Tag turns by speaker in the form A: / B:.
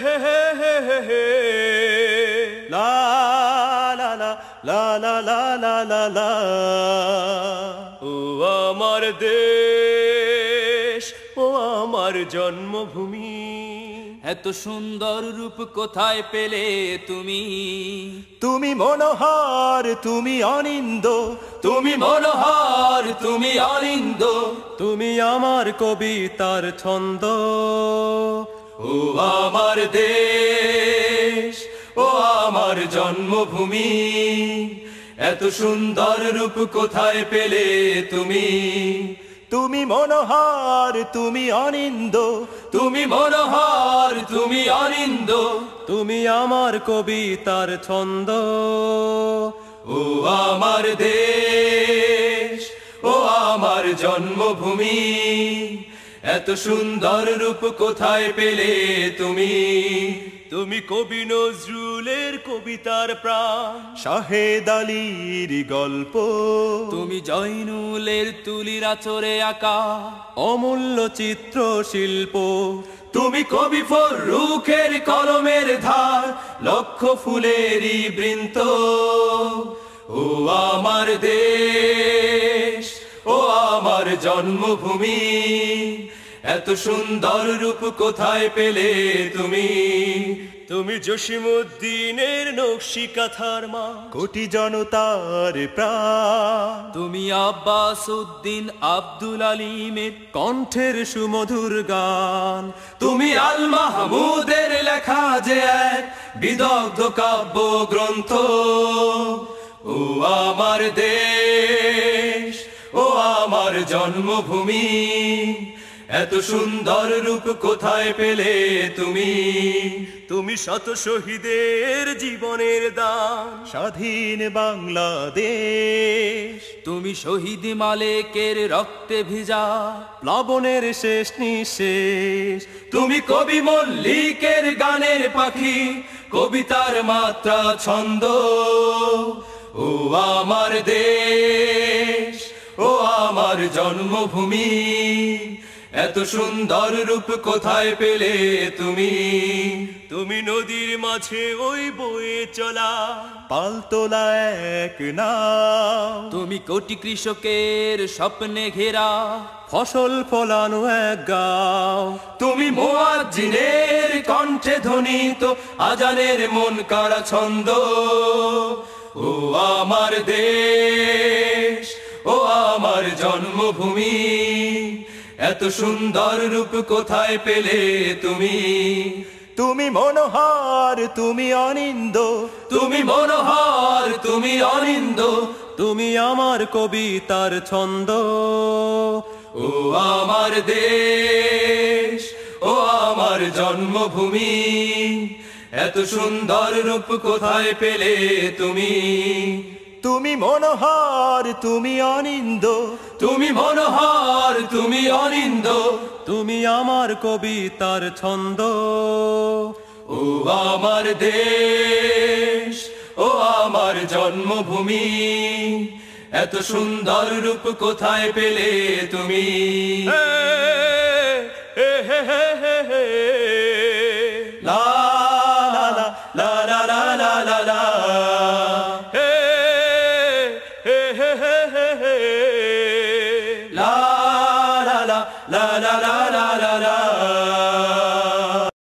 A: হে হে হে হে হে লা লা লা লা লা লা লা লা লা ও আমার দেশ ও আমার জন্মভূমি
B: এত সুন্দর রূপ কোথায় পেলে তুমি?
A: তুমি মনোহর তুমি অনিন্দ,
B: তুমি মনোহর তুমি অনিন্দ,
A: তুমি আমার কবিতার ছন্দ।
B: ও আমার দেশ ও আমার জন্মভূমি, এত সুন্দর রূপ কোথায় পেলে তুমি?
A: তুমি মনোহর তুমি অনিন্দ,
B: তুমি মনোহর তুমি অনিন্দ,
A: তুমি আমার কবিতার ছন্দ।
B: ও আমার দেশ ও আমার জন্মভূমি, এত সুন্দর রূপ কোথায় পেলে তুমি?
A: তুমি কবি নজরুলের কবিতার প্রাণ, শাহেদ আলীর গল্প,
B: তুমি জয়নুলের তুলির আচরে আঁকা
A: অমূল্য চিত্র শিল্প,
B: তুমি কবি ফররুখের কলমের ধার, লক্ষ ফুলেরই বৃন্ত। ও আমার দেশ ও আমার জন্মভূমি, এত সুন্দর রূপ কোথায় পেলে তুমি?
A: তুমি জসিমউদ্দিনের নকশি কাঁথার মা, কোটি জনতার প্রাণ,
B: তুমি আব্বাস উদ্দিন আব্দুল আলিমের
A: কণ্ঠের সুমধুর গান,
B: তুমি আল মাহমুদের লেখা যে এক বিদগ্ধ কাব্য গ্রন্থ। ও আমার দেশ ও আমার জন্মভূমি, এত সুন্দর রূপ কোথায় পেলে তুমি?
A: তুমি শত শহীদের জীবনের দান, স্বাধীন বাংলাদেশ,
B: তুমি শহীদ মালেকের রক্তে ভিজা
A: প্লাবনের শেষ নিঃশেষ,
B: তুমি কবি মল্লিকের গানের পাখি, কবিতার মাত্রা ছন্দ। ও আমার দেশ ও আমার জন্মভূমি, এত সুন্দর রূপ কোথায় পেলে তুমি?
A: তুমি নদীর মাঝে ওই বয়ে চলা পালতোলা এক নাও,
B: তুমি কোটি কৃষকের স্বপ্নে ঘেরা
A: ফসল ফলানো এক গাও,
B: তুমি মুয়াজ্জিনের কণ্ঠে ধ্বনিত আজানের মন কাড়া ছন্দ। ও আমার দেশ ও আমার জন্মভূমি, এত সুন্দর রূপ কোথায় পেলে তুমি?
A: তুমি মনোহর তুমি অনিন্দ,
B: তুমি মনোহর তুমি অনিন্দ,
A: তুমি আমার কবিতার ছন্দ।
B: ও আমার দেশ ও আমার জন্মভূমি, এত সুন্দর রূপ কোথায় পেলে তুমি?
A: তুমি মনোহর তুমি অনিন্দ,
B: তুমি মনোহর তুমি অনিন্দ,
A: তুমি আমার কবিতার ছন্দ।
B: ও আমার দেশ ও আমার জন্মভূমি, এত সুন্দর রূপ কোথায় পেলে তুমি?
A: হে হে হে হে হে